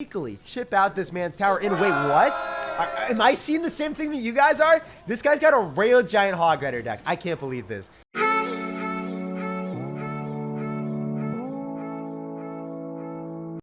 sneakily chip out this man's tower. And wait, what? Am I seeing the same thing that you guys are? This guy's got a real giant hog rider deck. I can't believe this.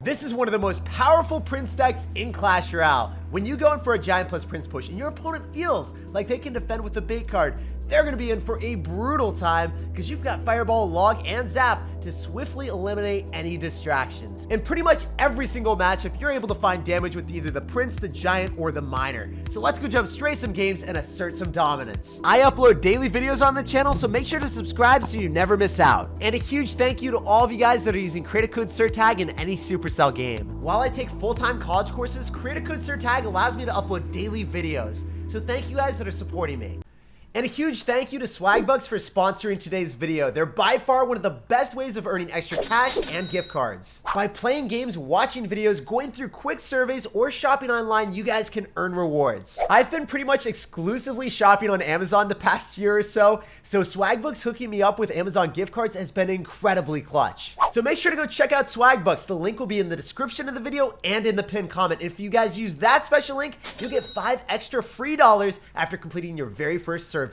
This is one of the most powerful Prince decks in Clash Royale. When you go in for a giant plus Prince push and your opponent feels like they can defend with a bait card, they're going to be in for a brutal time because you've got Fireball, Log, and Zap to swiftly eliminate any distractions. In pretty much every single matchup, you're able to find damage with either the Prince, the Giant, or the Miner. So let's go jump straight some games and assert some dominance. I upload daily videos on the channel, so make sure to subscribe so you never miss out. And a huge thank you to all of you guys that are using creator code SirTag in any Supercell game. While I take full-time college courses, creator code SirTag allows me to upload daily videos. So thank you guys that are supporting me. And a huge thank you to Swagbucks for sponsoring today's video. They're by far one of the best ways of earning extra cash and gift cards. By playing games, watching videos, going through quick surveys, or shopping online, you guys can earn rewards. I've been pretty much exclusively shopping on Amazon the past year or so Swagbucks hooking me up with Amazon gift cards has been incredibly clutch. So make sure to go check out Swagbucks. The link will be in the description of the video and in the pinned comment. If you guys use that special link, you'll get 5 extra free dollars after completing your very first survey.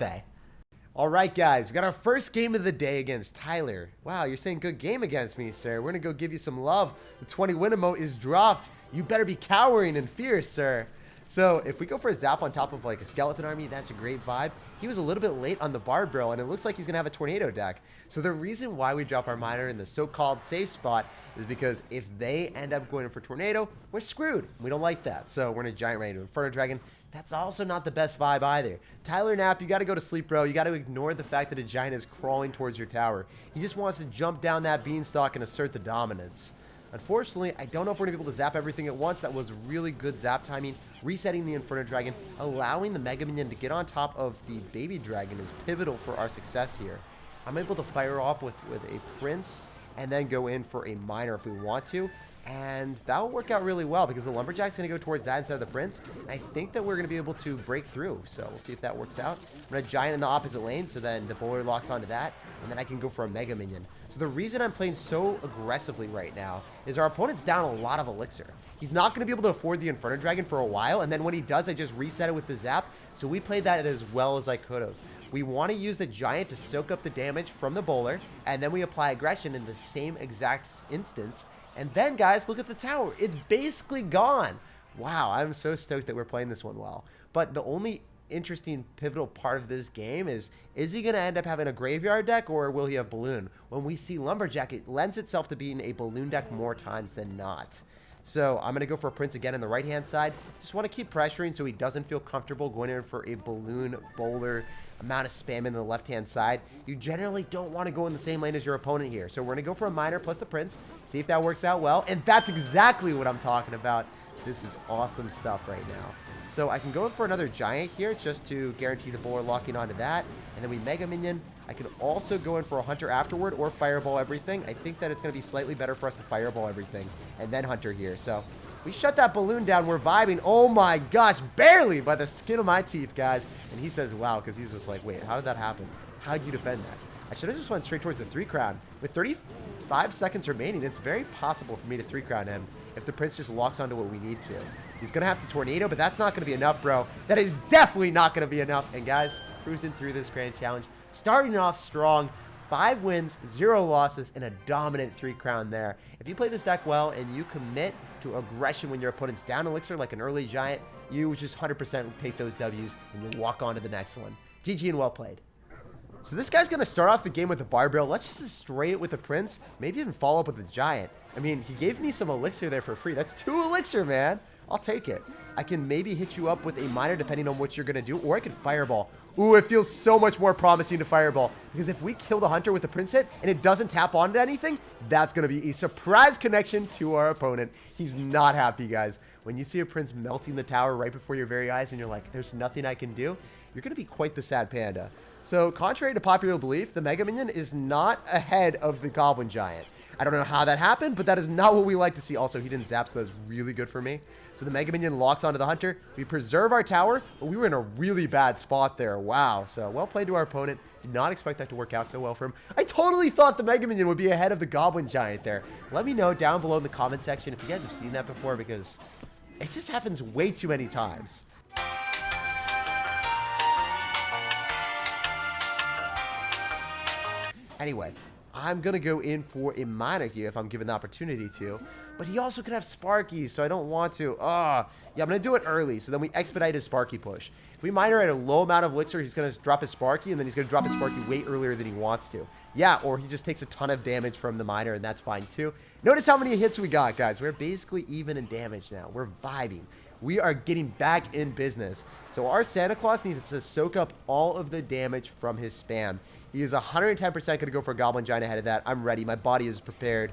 All right, guys, we got our first game of the day against Tyler. Wow, you're saying good game against me, sir. We're gonna go give you some love. The 20 win emote is dropped. You better be cowering in fear, sir. So if we go for a zap on top of like a skeleton army, that's a great vibe. He was a little bit late on the Bard Barrel, and it looks like he's gonna have a tornado deck. So the reason why we drop our miner in the so-called safe spot is because if they end up going for tornado, we're screwed. We don't like that. So we're in a giant raid to Inferno Dragon. That's also not the best vibe either. Tyler Knapp, you got to go to sleep, bro. You got to ignore the fact that a giant is crawling towards your tower. He just wants to jump down that beanstalk and assert the dominance. Unfortunately, I don't know if we're going to be able to zap everything at once. That was really good zap timing. Resetting the Inferno Dragon, allowing the Mega Minion to get on top of the Baby Dragon is pivotal for our success here. I'm able to fire off with a Prince and then go in for a Miner if we want to. And that will work out really well because the Lumberjack's going to go towards that instead of the Prince. And I think that we're going to be able to break through. So we'll see if that works out. I'm going to Giant in the opposite lane, so then the Bowler locks onto that. And then I can go for a Mega Minion. So the reason I'm playing so aggressively right now is our opponent's down a lot of Elixir. He's not going to be able to afford the Inferno Dragon for a while. And then when he does, I just reset it with the Zap. So we played that as well as I could have. We want to use the Giant to soak up the damage from the Bowler. And then we apply aggression in the same exact instance. And then, guys, look at the tower. It's basically gone. Wow, I'm so stoked that we're playing this one well. But the only interesting pivotal part of this game is he going to end up having a graveyard deck or will he have Balloon? When we see Lumberjack, it lends itself to being a Balloon deck more times than not. So I'm going to go for a Prince again on the right-hand side. Just want to keep pressuring so he doesn't feel comfortable going in for a Balloon Bowler amount of spam in the left-hand side. You generally don't want to go in the same lane as your opponent here. So we're going to go for a Miner plus the Prince, see if that works out well. And that's exactly what I'm talking about. This is awesome stuff right now. So I can go in for another Giant here just to guarantee the Bowler locking onto that. And then we Mega Minion. I can also go in for a Hunter afterward or Fireball everything. I think that it's going to be slightly better for us to Fireball everything and then Hunter here. So we shut that Balloon down. We're vibing. Oh my gosh, barely by the skin of my teeth, guys. And he says, wow, because he's just like, wait, how did that happen? How did you defend that? I should have just went straight towards the 3-crown. With 35 seconds remaining, it's very possible for me to 3-crown him if the Prince just locks onto what we need to. He's going to have to Tornado, but that's not going to be enough, bro. That is definitely not going to be enough. And guys, cruising through this grand challenge, starting off strong. 5 wins, 0 losses, and a dominant 3-crown there. If you play this deck well and you commit to aggression when your opponent's down Elixir like an early Giant, you just 100% take those W's and you walk on to the next one. GG and well played. So this guy's going to start off the game with the Bard Barrel. Let's just destroy it with the Prince. Maybe even follow up with the Giant. I mean, he gave me some Elixir there for free. That's 2 Elixir, man. I'll take it. I can maybe hit you up with a Miner depending on what you're going to do, or I could Fireball. Ooh, it feels so much more promising to Fireball, because if we kill the Hunter with the Prince hit and it doesn't tap onto anything, that's going to be a surprise connection to our opponent. He's not happy, guys. When you see a Prince melting the tower right before your very eyes and you're like, there's nothing I can do, you're going to be quite the sad panda. So contrary to popular belief, the Mega Minion is not ahead of the Goblin Giant. I don't know how that happened, but that is not what we like to see. Also, he didn't zap, so that's really good for me. So the Mega Minion locks onto the Hunter. We preserve our tower, but we were in a really bad spot there. Wow. So well played to our opponent. Did not expect that to work out so well for him. I totally thought the Mega Minion would be ahead of the Goblin Giant there. Let me know down below in the comment section if you guys have seen that before, because it just happens way too many times. Anyway, I'm going to go in for a miner here if I'm given the opportunity to. But he also could have Sparky, so I don't want to. Yeah, I'm going to do it early, so then we expedite his Sparky push. If we miner at a low amount of elixir, he's going to drop his Sparky, and then he's going to drop his Sparky way earlier than he wants to. Yeah, or he just takes a ton of damage from the miner, and that's fine too. Notice how many hits we got, guys. We're basically even in damage now. We're vibing. We are getting back in business. So our Santa Claus needs to soak up all of the damage from his spam. He is 110% going to go for a Goblin Giant ahead of that. I'm ready. My body is prepared.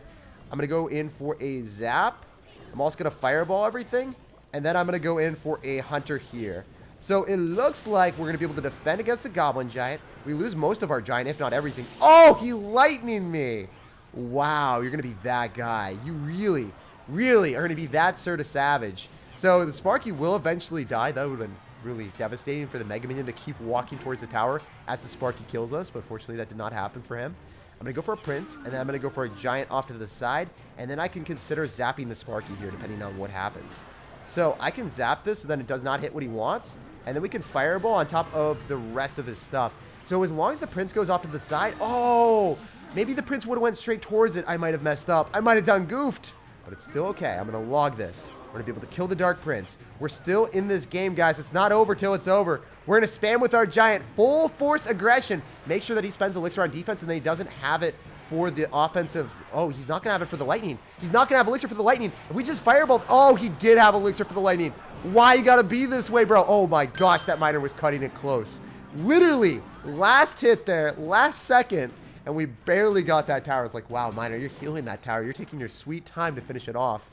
I'm going to go in for a Zap. I'm also going to Fireball everything. And then I'm going to go in for a Hunter here. So it looks like we're going to be able to defend against the Goblin Giant. We lose most of our Giant, if not everything. Oh, he lightning me. Wow, you're going to be that guy. You really, really are going to be that SirTagCR. So the Sparky will eventually die. That would have been really devastating for the Mega Minion to keep walking towards the tower as the Sparky kills us, but fortunately that did not happen for him. I'm going to go for a Prince, and then I'm going to go for a Giant off to the side, and then I can consider zapping the Sparky here depending on what happens. So I can zap this so then it does not hit what he wants, and then we can Fireball on top of the rest of his stuff. So as long as the Prince goes off to the side, oh, maybe the Prince would have went straight towards it. I might have messed up. I might have done goofed, but it's still okay. I'm going to log this. We're going to be able to kill the Dark Prince. We're still in this game, guys. It's not over till it's over. We're going to spam with our Giant. Full force aggression. Make sure that he spends elixir on defense and then he doesn't have it for the offensive. Oh, he's not going to have it for the lightning. He's not going to have elixir for the lightning. If we just fireballed. Oh, he did have elixir for the lightning. Why you got to be this way, bro? Oh my gosh, that miner was cutting it close. Literally, last hit there, last second, and we barely got that tower. It's like, wow, miner, you're healing that tower. You're taking your sweet time to finish it off.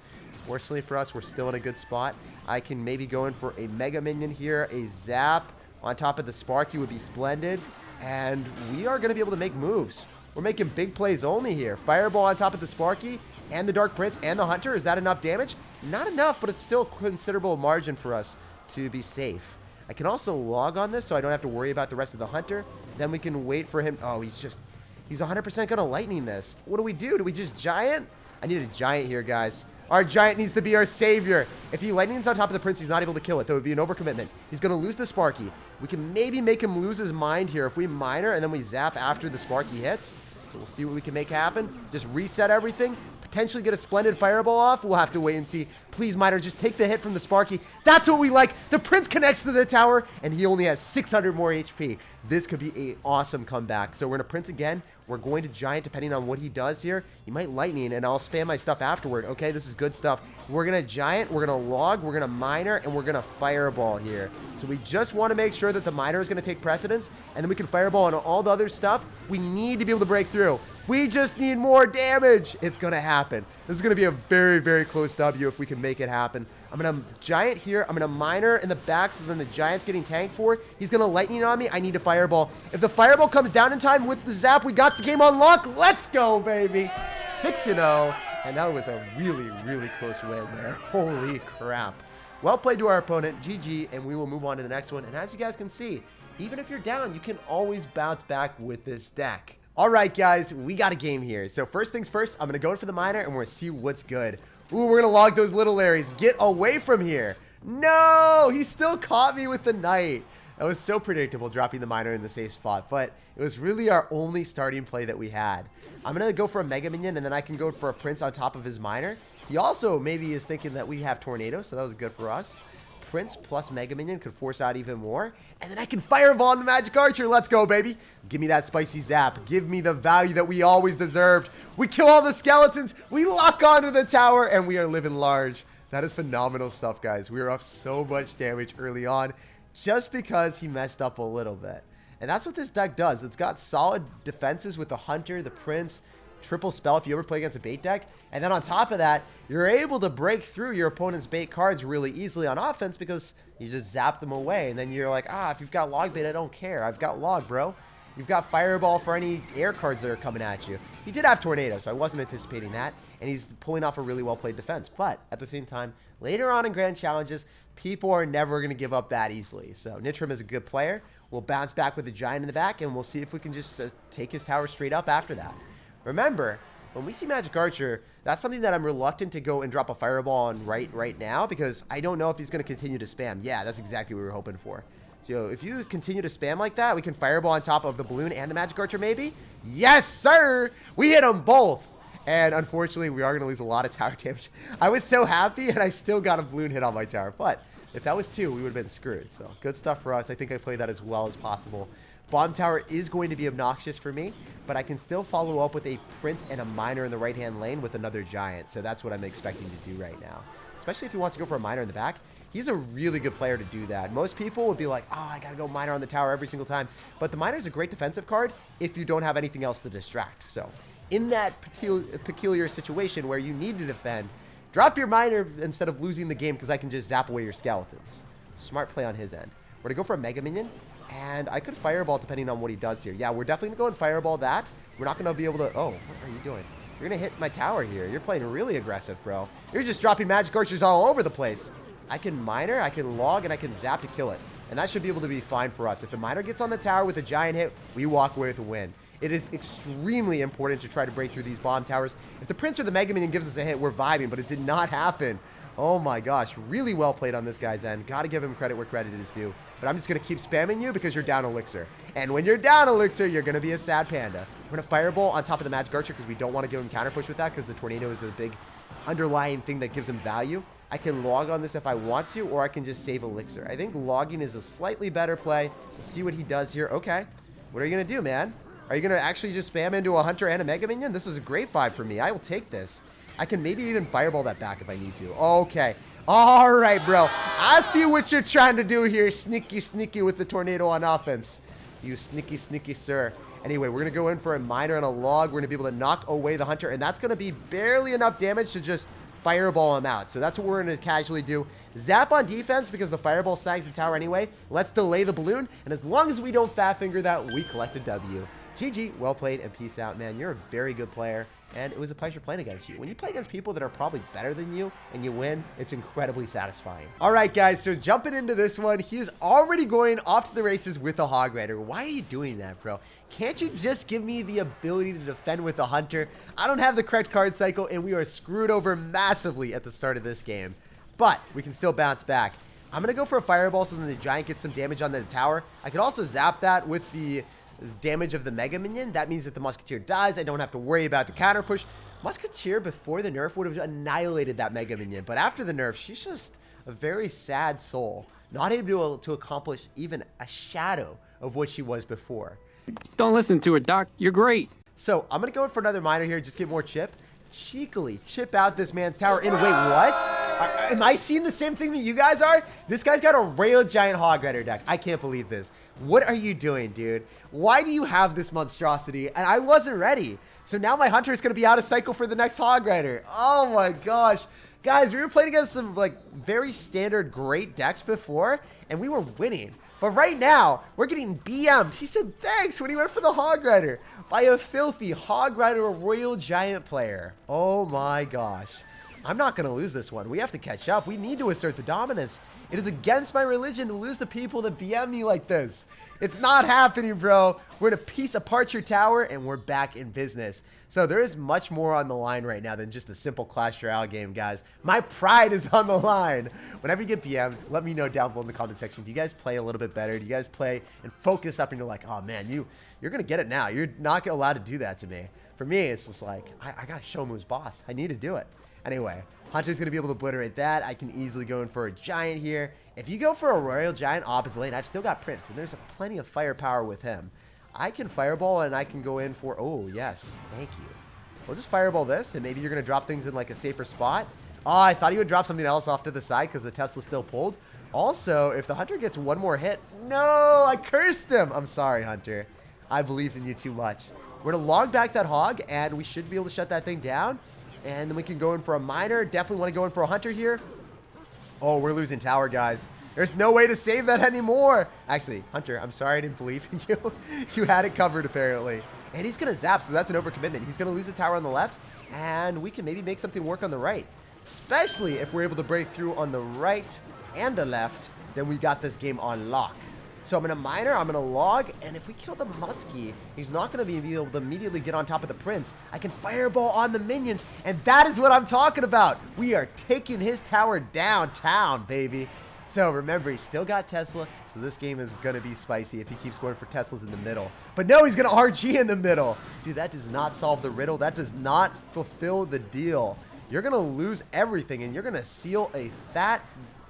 Fortunately for us, we're still in a good spot. I can maybe go in for a Mega Minion here. A Zap on top of the Sparky would be splendid. And we are going to be able to make moves. We're making big plays only here. Fireball on top of the Sparky and the Dark Prince and the Hunter. Is that enough damage? Not enough, but it's still considerable margin for us to be safe. I can also log on this so I don't have to worry about the rest of the Hunter. Then we can wait for him. Oh, he's 100% going to lightning this. What do? Do we just Giant? I need a Giant here, guys. Our Giant needs to be our savior. If he lightnings on top of the Prince, he's not able to kill it. That would be an overcommitment. He's going to lose the Sparky. We can maybe make him lose his mind here if we miner and then we zap after the Sparky hits. So we'll see what we can make happen. Just reset everything. Potentially get a splendid Fireball off. We'll have to wait and see. Please, miner, just take the hit from the Sparky. That's what we like. The Prince connects to the tower, and he only has 600 more HP. This could be an awesome comeback. So we're going to Prince again. We're going to Giant depending on what he does here. He might lightning, and I'll spam my stuff afterward. Okay, this is good stuff. We're going to Giant, we're going to log, we're going to miner, and we're going to Fireball here. So we just want to make sure that the miner is going to take precedence, and then we can Fireball on all the other stuff. We need to be able to break through. We just need more damage. It's going to happen. This is going to be a very, very close W if we can make it happen. I'm going to Giant here. I'm going to miner in the back so then the Giant's getting tanked for. He's going to lightning on me. I need a Fireball. If the Fireball comes down in time with the Zap, we got the game on lock. Let's go, baby. 6-0. And that was a really, really close win there. Holy crap. Well played to our opponent. GG. And we will move on to the next one. And as you guys can see, even if you're down, you can always bounce back with this deck. All right, guys, we got a game here. So first things first, I'm going to go in for the miner, and we're going to see what's good. Ooh, we're going to log those little Larrys. Get away from here. No, he still caught me with the Knight. That was so predictable, dropping the miner in the safe spot, but it was really our only starting play that we had. I'm going to go for a Mega Minion, and then I can go for a Prince on top of his miner. He also maybe is thinking that we have Tornado, so that was good for us. Prince plus Mega Minion could force out even more. And then I can Fireball on the Magic Archer. Let's go, baby. Give me that spicy zap. Give me the value that we always deserved. We kill all the skeletons. We lock onto the tower, and we are living large. That is phenomenal stuff, guys. We were up so much damage early on just because he messed up a little bit. And that's what this deck does. It's got solid defenses with the Hunter, the Prince, triple spell if you ever play against a bait deck. And then on top of that, you're able to break through your opponent's bait cards really easily on offense because you just zap them away. And then you're like, if you've got log bait, I don't care. I've got log, bro. You've got Fireball for any air cards that are coming at you. He did have Tornado, so I wasn't anticipating that. And he's pulling off a really well-played defense. But at the same time, later on in Grand Challenges, people are never going to give up that easily. So Nitram is a good player. We'll bounce back with the Giant in the back, and we'll see if we can just take his tower straight up after that. Remember, when we see Magic Archer, that's something that I'm reluctant to go and drop a Fireball on right now, because I don't know if he's going to continue to spam. Yeah, that's exactly what we were hoping for. So if you continue to spam like that, we can Fireball on top of the Balloon and the Magic Archer maybe? Yes, sir! We hit them both! And unfortunately, we are going to lose a lot of tower damage. I was so happy, and I still got a Balloon hit on my tower. But if that was 2, we would have been screwed. So good stuff for us. I think I played that as well as possible. Bomb Tower is going to be obnoxious for me, but I can still follow up with a Prince and a Miner in the right-hand lane with another Giant. So that's what I'm expecting to do right now. Especially if he wants to go for a Miner in the back. He's a really good player to do that. Most people would be like, oh, I got to go Miner on the tower every single time. But the Miner is a great defensive card if you don't have anything else to distract. So in that peculiar situation where you need to defend, drop your Miner instead of losing the game because I can just zap away your skeletons. Smart play on his end. We're going to go for a Mega Minion. And I could Fireball depending on what he does here. Yeah, we're definitely going to go and Fireball that. We're not going to be able to... Oh, what are you doing? You're going to hit my tower here. You're playing really aggressive, bro. You're just dropping Magic Archers all over the place. I can Miner, I can Log, and I can Zap to kill it. And that should be able to be fine for us. If the Miner gets on the tower with a Giant hit, we walk away with a win. It is extremely important to try to break through these bomb towers. If the Prince or the Mega Minion gives us a hit, we're vibing, but it did not happen. Oh my gosh, really well played on this guy's end. Got to give him credit where credit is due. But I'm just going to keep spamming you because you're down Elixir. And when you're down Elixir, you're going to be a sad panda. We're going to Fireball on top of the Magic Archer because we don't want to give him counter push with that because the Tornado is the big underlying thing that gives him value. I can log on this if I want to, or I can just save Elixir. I think logging is a slightly better play. We'll see what he does here. Okay. What are you going to do, man? Are you going to actually just spam into a Hunter and a Mega Minion? This is a great vibe for me. I will take this. I can maybe even Fireball that back if I need to. Okay. All right, bro. I see what you're trying to do here. Sneaky, sneaky with the Tornado on offense. You sneaky, sneaky, sir. Anyway, we're going to go in for a Miner and a Log. We're going to be able to knock away the Hunter, and that's going to be barely enough damage to just Fireball him out. So that's what we're going to casually do. Zap on defense because the Fireball snags the tower anyway. Let's delay the Balloon, and as long as we don't fat finger that, we collect a W. GG, well played, and peace out, man. You're a very good player, and it was a pleasure playing against you. When you play against people that are probably better than you, and you win, it's incredibly satisfying. All right, guys, so jumping into this one, he is already going off to the races with a Hog Rider. Why are you doing that, bro? Can't you just give me the ability to defend with a Hunter? I don't have the correct card cycle, and we are screwed over massively at the start of this game. But we can still bounce back. I'm going to go for a Fireball so then the Giant gets some damage on the tower. I could also zap that with the damage of the Mega Minion. That means that the Musketeer dies. I don't have to worry about the counter push. Musketeer before the nerf would have annihilated that Mega Minion, but after the nerf, she's just a very sad soul, not able to accomplish even a shadow of what she was before. Don't listen to her, Doc. You're great. So I'm gonna go in for another Miner here, just get more chip. Cheekily chip out this man's tower. And wait, what? Am I seeing the same thing that you guys are? This guy's got a Royale Giant Hog Rider deck. I can't believe this. What are you doing, dude? Why do you have this monstrosity? And I wasn't ready. So now my Hunter is going to be out of cycle for the next Hog Rider. Oh my gosh. Guys, we were playing against some like very standard great decks before, and we were winning. But right now, we're getting BM'd. He said thanks when he went for the Hog Rider by a filthy Hog Rider Royale Giant player. Oh my gosh. I'm not going to lose this one. We have to catch up. We need to assert the dominance. It is against my religion to lose to people that BM me like this. It's not happening, bro. We're going to piece apart your tower, and we're back in business. So there is much more on the line right now than just a simple Clash Royale game, guys. My pride is on the line. Whenever you get BM'd, let me know down below in the comment section. Do you guys play a little bit better? Do you guys play and focus up and you're like, oh, man, you're going to get it now. You're not allowed to do that to me. For me, it's just like, I got to show him who's boss. I need to do it. Anyway, Hunter's going to be able to obliterate that. I can easily go in for a Giant here. If you go for a Royale Giant opposite lane, I've still got Prince, and there's plenty of firepower with him. I can Fireball, and I can go in for... Oh, yes. Thank you. We'll just Fireball this, and maybe you're going to drop things in, like, a safer spot. Oh, I thought he would drop something else off to the side because the Tesla's still pulled. Also, if the Hunter gets one more hit... No! I cursed him! I'm sorry, Hunter. I believed in you too much. We're going to log back that Hog, and we should be able to shut that thing down. And then we can go in for a Miner. Definitely want to go in for a Hunter here. Oh, we're losing tower, guys. There's no way to save that anymore. Actually, Hunter, I'm sorry I didn't believe in you. You had it covered, apparently. And he's going to zap, so that's an overcommitment. He's going to lose the tower on the left, and we can maybe make something work on the right. Especially if we're able to break through on the right and the left, then we got this game on lock. So I'm going to miner, I'm going to log, and if we kill the Muskie, he's not going to be able to immediately get on top of the Prince. I can fireball on the minions, and that is what I'm talking about. We are taking his tower downtown, baby. So remember, he's still got Tesla, so this game is going to be spicy if he keeps going for Teslas in the middle. But no, he's going to RG in the middle. Dude, that does not solve the riddle. That does not fulfill the deal. You're going to lose everything, and you're going to seal a fat,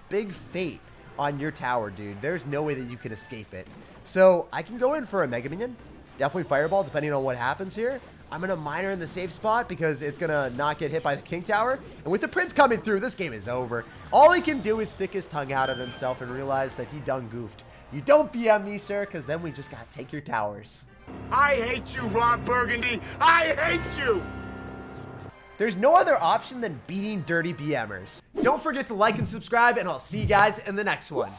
big fate on your tower, dude. There's no way that you can escape it. So I can go in for a Mega Minion. Definitely Fireball, depending on what happens here. I'm going to miner in the safe spot because it's going to not get hit by the King Tower. And with the Prince coming through, this game is over. All he can do is stick his tongue out at himself and realize that he done goofed. You don't PM me, sir, because then we just got to take your towers. I hate you, Ron Burgundy. I hate you. There's no other option than beating dirty BMers. Don't forget to like and subscribe, and I'll see you guys in the next one.